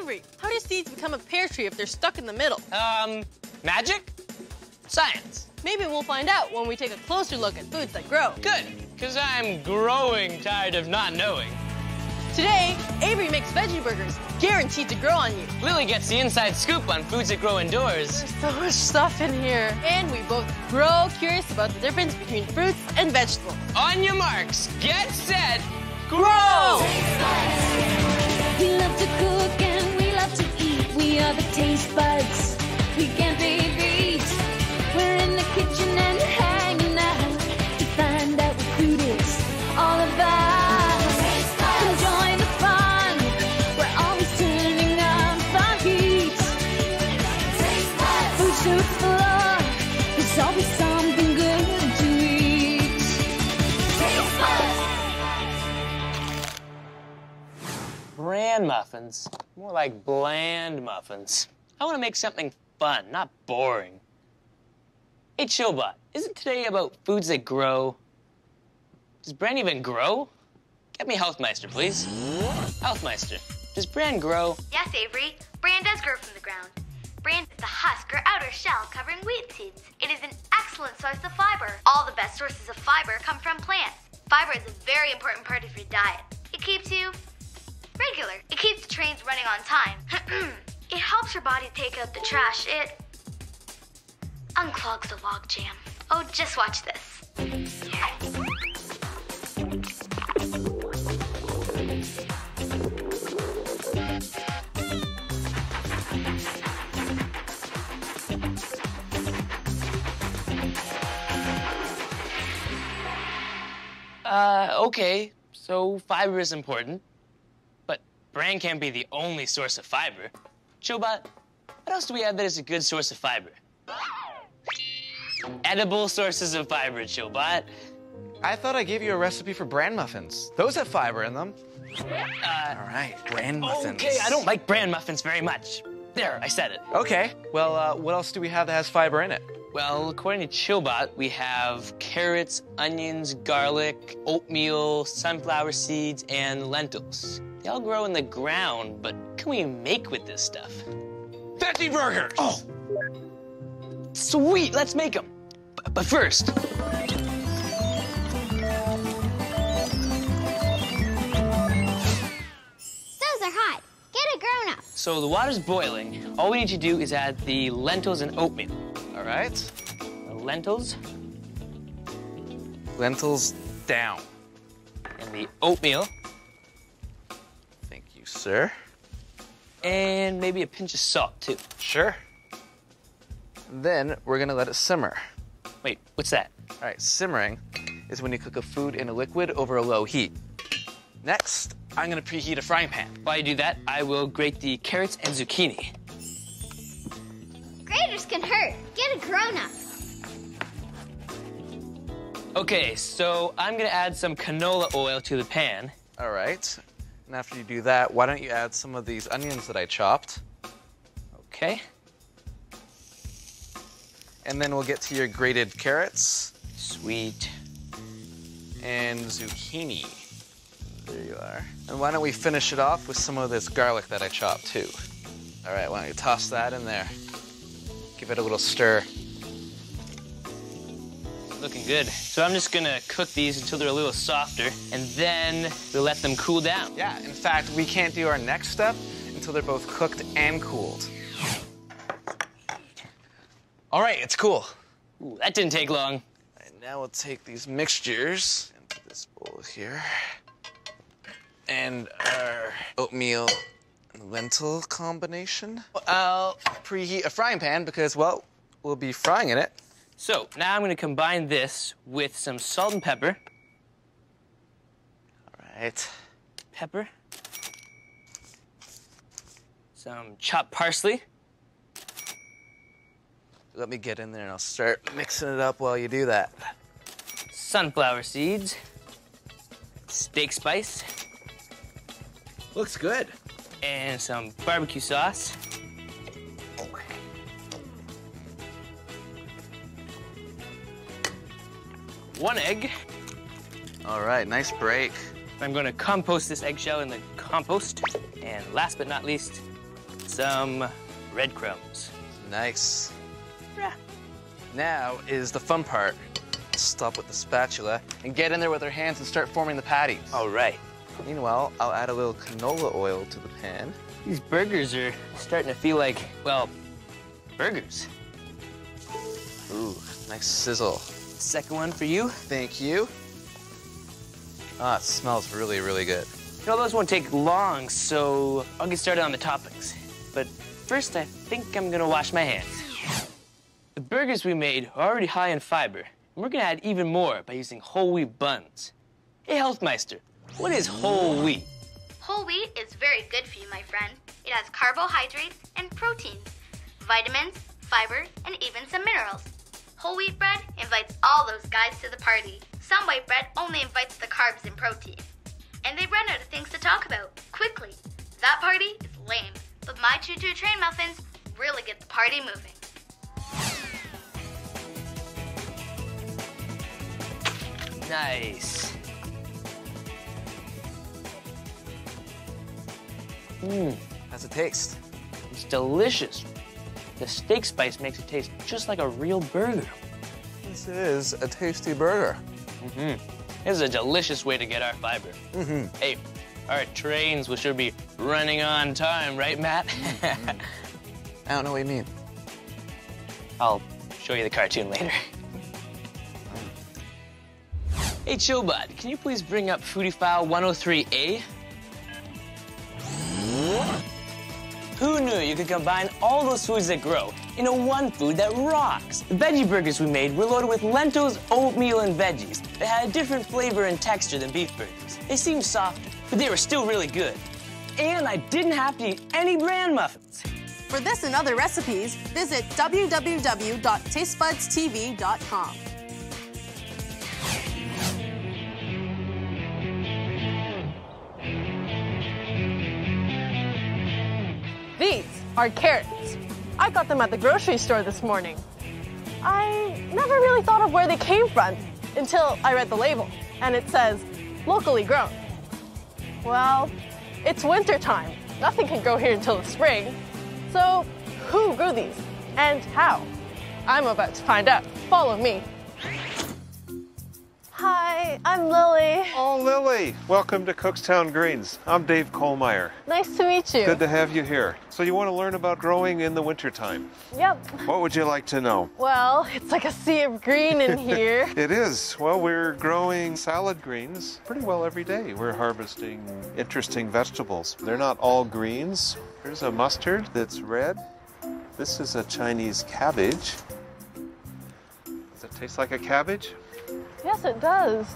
Avery, how do seeds become a pear tree if they're stuck in the middle? Magic? Science. Maybe we'll find out when we take a closer look at foods that grow. Good, because I'm growing tired of not knowing. Today, Avery makes veggie burgers, guaranteed to grow on you. Lily gets the inside scoop on foods that grow indoors. There's so much stuff in here. And we both grow curious about the difference between fruits and vegetables. On your marks, get set, grow! We love to cook and we love to eat. We are the taste buds. We can't be beat. We're in the kitchen and hanging out to find out what food is all about. Enjoy the fun. We're always turning on fun heat. Food to explore. There's always something good to eat. Bran muffins. More like bland muffins. I want to make something fun, not boring. Hey, Chillbot, isn't today about foods that grow? Does bran even grow? Get me Healthmeister, please. Healthmeister, does bran grow? Yes, Avery. Bran does grow from the ground. Bran is the husk or outer shell covering wheat seeds. It is an excellent source of fiber. All the best sources of fiber come from plants. Fiber is a very important part of your diet. It keeps you regular. It keeps the trains running on time. It helps your body take out the trash. It unclogs the log jam. Oh, just watch this. Okay, so fiber is important, but bran can't be the only source of fiber. Chillbot, what else do we have that is a good source of fiber? Edible sources of fiber, Chillbot. I thought I gave you a recipe for bran muffins. Those have fiber in them. All right, bran muffins. Okay, I don't like bran muffins very much. There, I said it. Okay, well, what else do we have that has fiber in it? Well, according to Chillbot, we have carrots, onions, garlic, oatmeal, sunflower seeds, and lentils. They all grow in the ground, but what can we make with this stuff? Veggie burgers! Oh! Sweet, let's make them. But first... Those are hot. Get a grown-up. So the water's boiling. All we need to do is add the lentils and oatmeal. All right. The lentils Lentils down. and the oatmeal. Thank you, sir. And maybe a pinch of salt, too. Sure. Then we're gonna let it simmer. Wait, what's that? All right, simmering is when you cook a food in a liquid over a low heat. Next, I'm gonna preheat a frying pan. While you do that, I will grate the carrots and zucchini. Graters can hurt. Get a grown-up. Okay, so I'm gonna add some canola oil to the pan. All right. And after you do that, why don't you add some of these onions that I chopped? Okay. And then we'll get to your grated carrots Sweet. and zucchini. There you are. And why don't we finish it off with some of this garlic that I chopped too? All right, why don't you toss that in there? Give it a little stir. Looking good. So I'm just gonna cook these until they're a little softer, and then we'll let them cool down. Yeah, in fact, we can't do our next step until they're both cooked and cooled. All right, it's cool. Ooh, that didn't take long. All right, now we'll take these mixtures into this bowl here. And our oatmeal and lentil combination. I'll preheat a frying pan because, well, we'll be frying in it. So now I'm gonna combine this with some salt and pepper. All right. Pepper. Some chopped parsley. Let me get in there and I'll start mixing it up while you do that. Sunflower seeds. Steak spice. Looks good. And some barbecue sauce. One egg. All right, nice break. I'm gonna compost this eggshell in the compost. And last but not least, some breadcrumbs. Nice. Now is the fun part. Stop with the spatula and get in there with our hands and start forming the patties. All right. Meanwhile, I'll add a little canola oil to the pan. These burgers are starting to feel like, well, burgers. Ooh, nice sizzle. Second one for you. Thank you. Ah, it smells really, really good. You know, those won't take long, so I'll get started on the toppings. But first, I think I'm gonna wash my hands. The burgers we made are already high in fiber, and we're gonna add even more by using whole wheat buns. Hey, Healthmeister, what is whole wheat? Whole wheat is very good for you, my friend. It has carbohydrates and proteins, vitamins, fiber, and even some minerals. Whole wheat bread invites all those guys to the party. Some white bread only invites the carbs and protein. And they run out of things to talk about quickly. That party is lame, but my choo-choo train muffins really get the party moving. Nice. How's it taste? It's delicious. The steak spice makes it taste just like a real burger. This is a tasty burger. This is a delicious way to get our fiber. Hey, our trains will sure be running on time, right, Matt? I don't know what you mean. I'll show you the cartoon later. Hey, Chillbud, can you please bring up Foodie File 103A? Who knew you could combine all those foods that grow into one food that rocks? The veggie burgers we made were loaded with lentils, oatmeal, and veggies that had a different flavor and texture than beef burgers. They seemed softer, but they were still really good. And I didn't have to eat any bran muffins. For this and other recipes, visit www.tastebudstv.com. These are carrots. I got them at the grocery store this morning. I never really thought of where they came from until I read the label, and it says, locally grown. Well, it's winter time. Nothing can grow here until the spring. So, who grew these, and how? I'm about to find out. Follow me. Hi, I'm Lily. Oh, Lily. Welcome to Cookstown Greens. I'm Dave Kohlmeyer. Nice to meet you. Good to have you here. So you want to learn about growing in the wintertime? Yep. What would you like to know? Well, it's like a sea of green in here. It is. Well, we're growing salad greens pretty well every day. We're harvesting interesting vegetables. They're not all greens. Here's a mustard that's red. This is a Chinese cabbage. Does it taste like a cabbage? Yes, it does.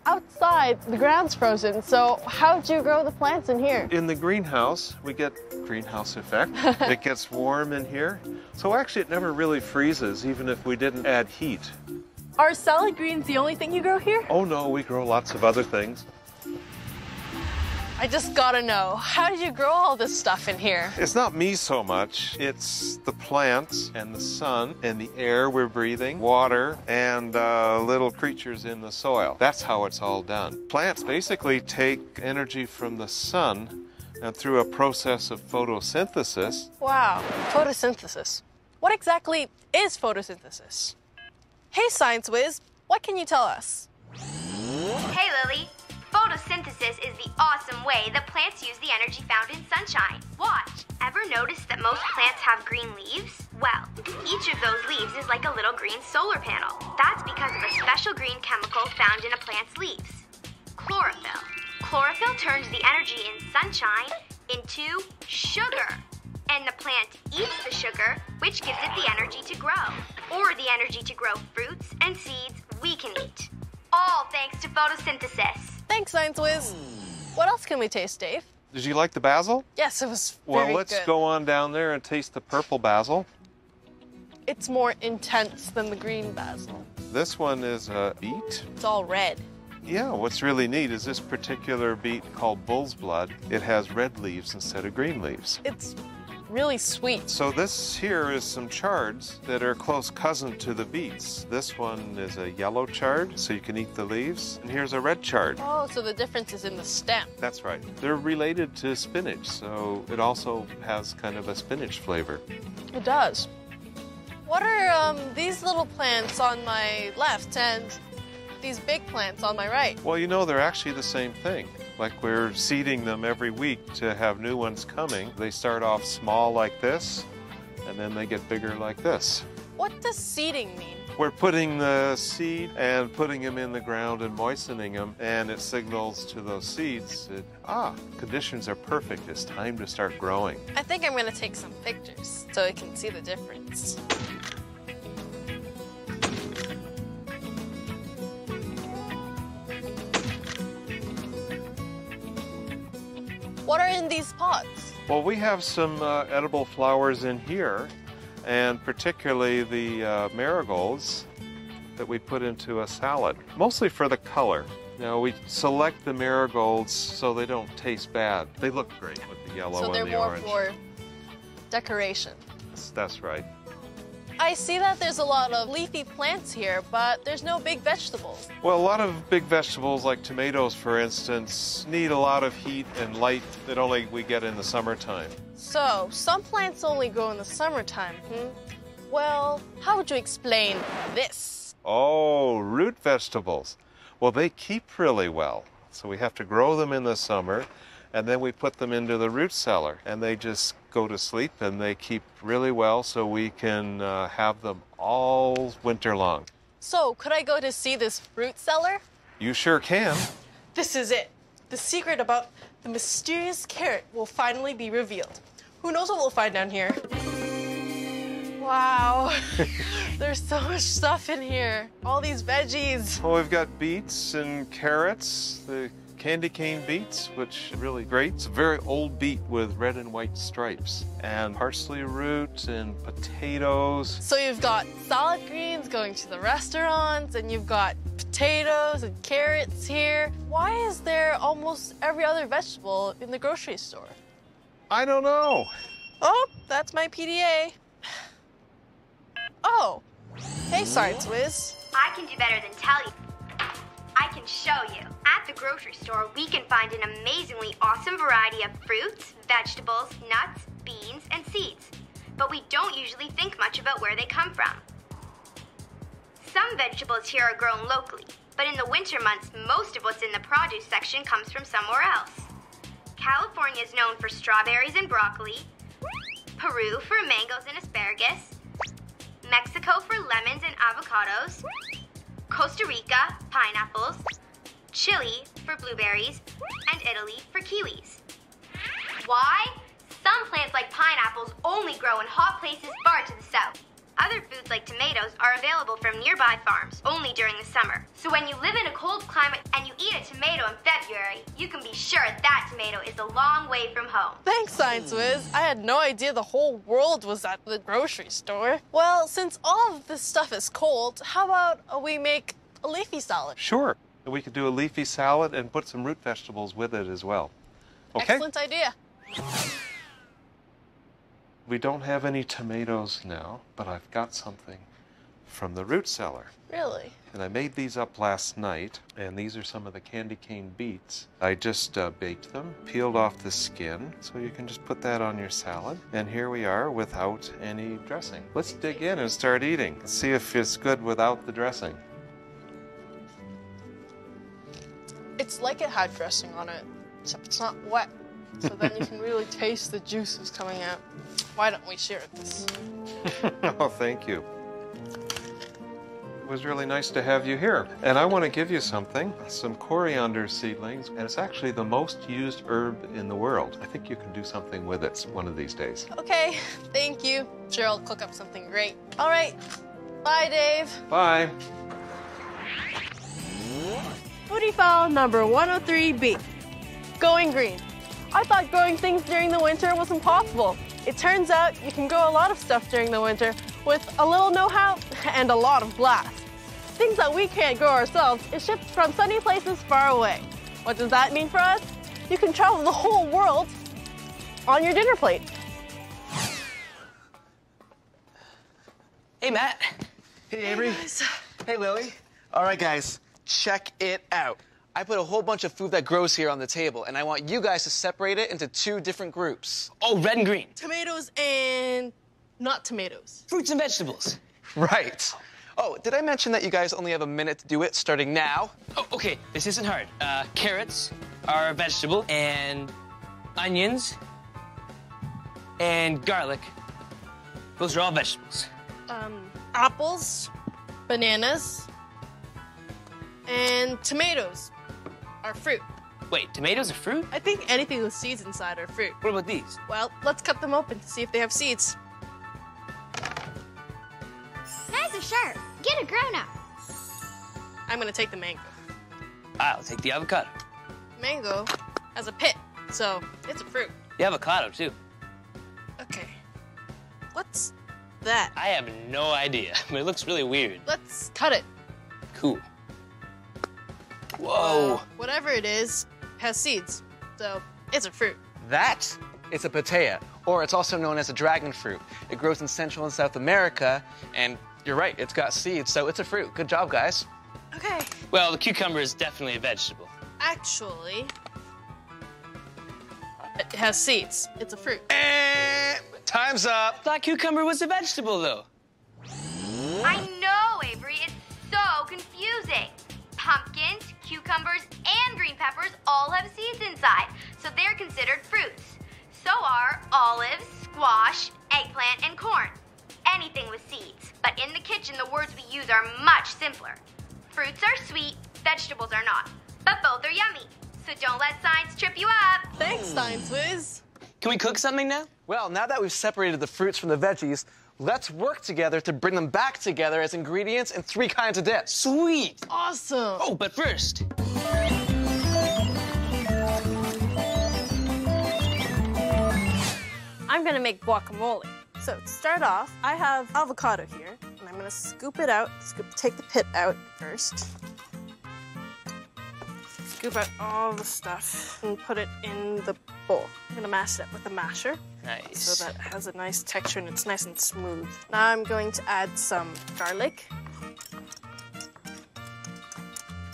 Outside, the ground's frozen, so how'd you grow the plants in here? In the greenhouse, we get greenhouse effect. It gets warm in here. So actually, it never really freezes, even if we didn't add heat. Are salad greens the only thing you grow here? Oh no, we grow lots of other things. I just gotta know, how did you grow all this stuff in here? It's not me so much. It's the plants and the sun and the air we're breathing, water, and little creatures in the soil. That's how it's all done. Plants basically take energy from the sun and through a process of photosynthesis. Wow, photosynthesis. What exactly is photosynthesis? Hey, Science Whiz, what can you tell us? Hey, Lily. Photosynthesis is the awesome way that plants use the energy found in sunshine. Watch. Ever notice that most plants have green leaves? Well, each of those leaves is like a little green solar panel. That's because of a special green chemical found in a plant's leaves. Chlorophyll. Chlorophyll turns the energy in sunshine into sugar. And the plant eats the sugar, which gives it the energy to grow. Or the energy to grow fruits and seeds we can eat. All thanks to photosynthesis. Thanks, Science Whiz. What else can we taste, Dave? Did you like the basil? Yes, it was Well, very let's good. go on down there and taste the purple basil. It's more intense than the green basil. This one is a beet. It's all red. Yeah, what's really neat is this particular beet called bull's blood. It has red leaves instead of green leaves. It's really sweet. So this here is some chards that are close cousin to the beets. This one is a yellow chard, so you can eat the leaves. And here's a red chard. Oh, so the difference is in the stem. That's right. They're related to spinach, so it also has kind of a spinach flavor. It does. What are these little plants on my left and these big plants on my right? Well, you know, they're actually the same thing. Like we're seeding them every week to have new ones coming. They start off small like this, and then they get bigger like this. What does seeding mean? We're putting the seed and putting them in the ground and moistening them, and it signals to those seeds that, conditions are perfect. It's time to start growing. I think I'm going to take some pictures so I can see the difference. What are in these pots? Well, we have some edible flowers in here, and particularly the marigolds that we put into a salad, mostly for the color. Now, we select the marigolds so they don't taste bad. They look great with the yellow and the orange. So they're more for decoration. That's right. I see that there's a lot of leafy plants here, but there's no big vegetables. Well, a lot of big vegetables like tomatoes, for instance, need a lot of heat and light that only we get in the summertime. So, some plants only grow in the summertime, Well, how would you explain this? Oh, root vegetables. Well, they keep really well. So we have to grow them in the summer, and then we put them into the root cellar, and they just go to sleep, and they keep really well, so we can have them all winter long. So, could I go to see this root cellar? You sure can. This is it. The secret about the mysterious carrot will finally be revealed. Who knows what we'll find down here? Wow, there's so much stuff in here. All these veggies. Well, we've got beets and carrots, the candy cane beets, which are really great. It's a very old beet with red and white stripes. And parsley root and potatoes. So you've got salad greens going to the restaurants, and you've got potatoes and carrots here. Why is there almost every other vegetable in the grocery store? I don't know. Oh, that's my PDA. Oh, hey, Science Whiz. I can do better than tell you. I can show you. At the grocery store, we can find an amazingly awesome variety of fruits, vegetables, nuts, beans, and seeds. But we don't usually think much about where they come from. Some vegetables here are grown locally, but in the winter months, most of what's in the produce section comes from somewhere else. California is known for strawberries and broccoli, Peru for mangoes and asparagus, Mexico for lemons and avocados, Costa Rica, pineapples, Chile for blueberries, and Italy for kiwis. Why? Some plants like pineapples only grow in hot places far to the south. Other foods like tomatoes are available from nearby farms only during the summer. So when you live in a cold climate and you eat a tomato in February, you can be sure that tomato is a long way from home. Thanks, Science Whiz. I had no idea the whole world was at the grocery store. Well, since all of this stuff is cold, how about we make a leafy salad? Sure. We could do a leafy salad and put some root vegetables with it as well. Okay? Excellent idea. We don't have any tomatoes now, but I've got something from the root cellar. Really? And I made these up last night, and these are some of the candy cane beets. I just baked them, peeled off the skin, so you can just put that on your salad. And here we are without any dressing. Let's dig in and start eating. Let's see if it's good without the dressing. It's like it had dressing on it, except it's not wet. So then you can really taste the juices coming out. Why don't we share this? Oh, thank you. It was really nice to have you here. And I want to give you something, some coriander seedlings, and it's actually the most used herb in the world. I think you can do something with it one of these days. Okay, thank you. Sure, I'll cook up something great. All right, bye, Dave. Bye. Foodie file number 103B. Going green. I thought growing things during the winter was impossible. It turns out you can grow a lot of stuff during the winter with a little know-how and a lot of blast. Things that we can't grow ourselves is shipped from sunny places far away. What does that mean for us? You can travel the whole world on your dinner plate. Hey, Matt. Hey, Avery. Hey, Lily. All right, guys, check it out. I put a whole bunch of food that grows here on the table, and I want you guys to separate it into 2 different groups. Oh, red and green. Tomatoes and not tomatoes. Fruits and vegetables. Right. Oh, did I mention that you guys only have a minute to do it, starting now? Oh, okay, this isn't hard. Carrots are a vegetable, and onions and garlic, those are all vegetables. Apples, bananas, and tomatoes are fruit. Wait, tomatoes are fruit? I think anything with seeds inside are fruit. What about these? Well, let's cut them open to see if they have seeds. Knives are sharp. Get a grown-up. I'm gonna take the mango. I'll take the avocado. Mango has a pit, so it's a fruit. The avocado, too. Okay. What's that? I have no idea, but it looks really weird. Let's cut it. Cool. Whoa. Whatever it is has seeds, so it's a fruit. That is a pitaya, or it's also known as a dragon fruit. It grows in Central and South America, and you're right, it's got seeds, so it's a fruit. Good job, guys. Okay. Well, the cucumber is definitely a vegetable. Actually, it has seeds. It's a fruit. Time's up. Thought cucumber was a vegetable, though. I know, Avery. It's so confusing. Pumpkins, cucumbers, and green peppers all have seeds inside, so they're considered fruits. So are olives, squash, eggplant, and corn. Anything with seeds. But in the kitchen, the words we use are much simpler. Fruits are sweet, vegetables are not. But both are yummy. So don't let science trip you up. Thanks, Science Whiz. Can we cook something now? Well, now that we've separated the fruits from the veggies, let's work together to bring them back together as ingredients in 3 kinds of dips. Sweet. Awesome. Oh, but first, I'm gonna make guacamole. So to start off, I have avocado here, and I'm gonna scoop it out. Take the pit out first. Scoop out all the stuff and put it in the bowl. I'm gonna mash it up with a masher. nice. So that has a nice texture and it's nice and smooth. Now I'm going to add some garlic.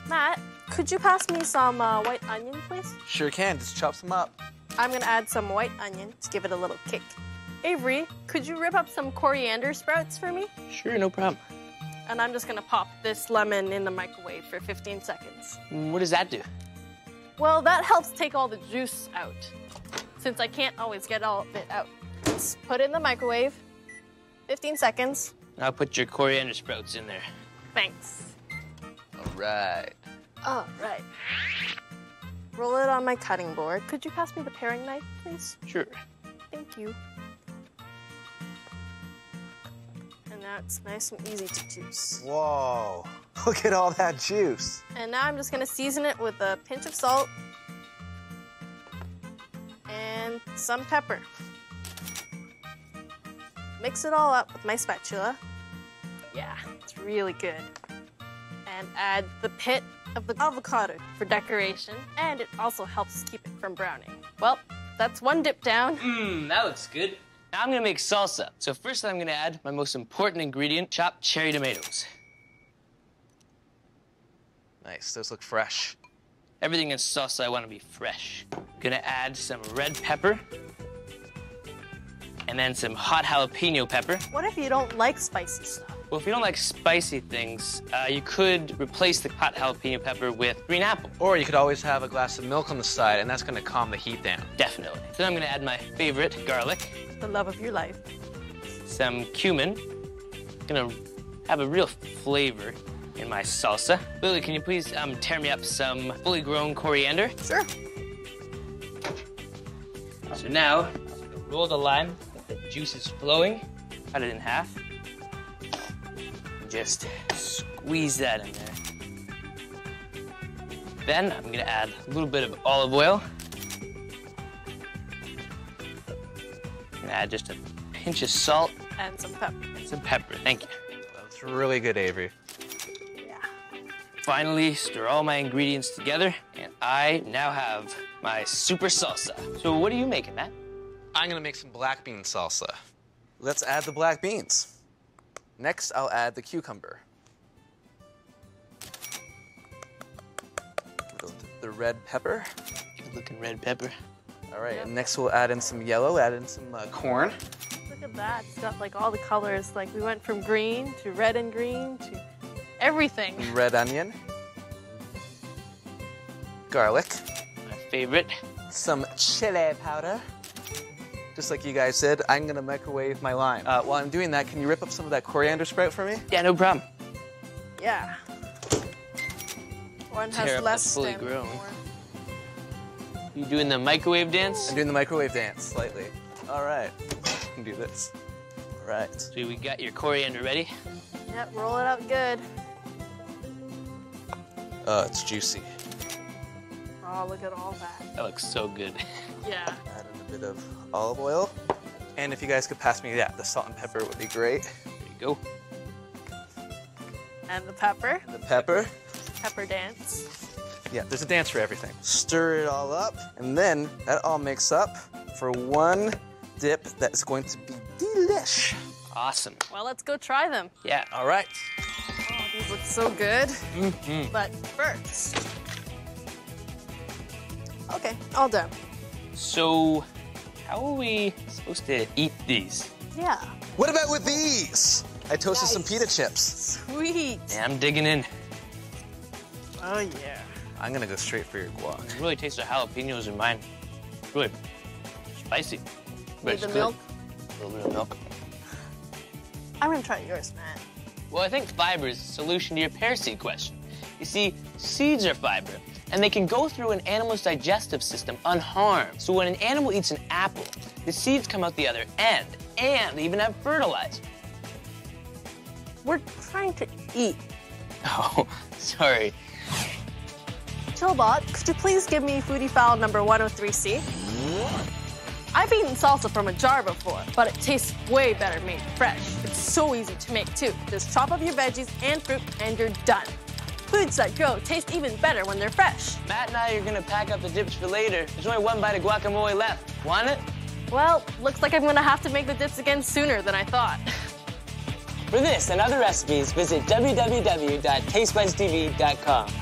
Matt, could you pass me some white onion, please? Sure can, just chop some up. I'm gonna add some white onion to give it a little kick. Avery, could you rip up some coriander sprouts for me? Sure, no problem. And I'm just gonna pop this lemon in the microwave for 15 seconds. What does that do? Well, that helps take all the juice out, since I can't always get all of it out. Just put it in the microwave, 15 seconds. I'll put your coriander sprouts in there. Thanks. All right. All right. Roll it on my cutting board. Could you pass me the paring knife, please? Sure. Thank you. And now it's nice and easy to juice. Whoa, look at all that juice. And now I'm just gonna season it with a pinch of salt and some pepper. Mix it all up with my spatula. Yeah, it's really good. And add the pit of the avocado for decoration, and it also helps keep it from browning. Well, that's one dip down. That looks good. Now I'm gonna make salsa. So first I'm gonna add my most important ingredient, chopped cherry tomatoes. Nice, those look fresh. Everything in salsa I wanna be fresh. Gonna add some red pepper, and then some hot jalapeno pepper. What if you don't like spicy stuff? Well, if you don't like spicy things, you could replace the hot jalapeno pepper with green apple. Or you could always have a glass of milk on the side, and that's gonna calm the heat down. Definitely. So then I'm gonna add my favorite, garlic, The love of your life. some cumin. Gonna have a real flavor in my salsa. Lily, can you please tear me up some fully grown coriander? Sure. So now, I'm gonna roll the lime, let the juice is flowing, cut it in half. Just squeeze that in there. Then I'm gonna add a little bit of olive oil. And add just a pinch of salt And some pepper. and some pepper. Thank you. That's really good, Avery. Yeah. Finally, stir all my ingredients together, and I now have my super salsa. So what are you making, Matt? I'm gonna make some black bean salsa. Let's add the black beans. Next, I'll add the cucumber. The red pepper. Good looking red pepper. All right, and next we'll add in some yellow, add in some corn. Look at that. It's got like all the colors. Like we went from green to red and green to everything. Red onion. Garlic. My favorite. Some chili powder. Just like you guys said, I'm gonna microwave my lime. While I'm doing that, can you rip up some of that coriander sprout for me? Yeah, no problem. Yeah. One Tear has up less the fully stem. grown. You doing the microwave dance? I'm doing the microwave dance slightly. All right, I can do this. All right. So we got your coriander ready. Yep, roll it out good. Oh, it's juicy. Oh, look at all that. That looks so good. Yeah. Add in a bit of olive oil. And if you guys could pass me that, the salt and pepper would be great. There you go. And the pepper. The pepper. Pepper dance. Yeah, there's a dance for everything. Stir it all up, and then that all makes up for one dip that's going to be delish. Awesome. Well, let's go try them. Yeah. All right. Oh, these look so good. But first. Okay, all done. So, how are we supposed to eat these? Yeah. What about with these? I toasted some Nice. pita chips. Sweet. Yeah, I'm digging in. Oh, yeah. I'm gonna go straight for your guac. It really tastes the jalapenos in mine. Really spicy. But Need it's the good. milk? A little bit of milk. I'm gonna try yours, Matt. Well, I think fiber is the solution to your pear seed question. You see, seeds are fiber, and they can go through an animal's digestive system unharmed. So when an animal eats an apple, the seeds come out the other end, and they even have fertilizer. We're trying to eat. Oh, sorry. Chillbot, could you please give me foodie file number 103C? I've eaten salsa from a jar before, but it tastes way better made fresh. It's so easy to make too. Just chop up your veggies and fruit and you're done. Foods that grow taste even better when they're fresh. Matt and I are gonna pack up the dips for later. There's only one bite of guacamole left. Want it? Well, looks like I'm gonna have to make the dips again sooner than I thought. For this and other recipes, visit www.tastebudstv.com.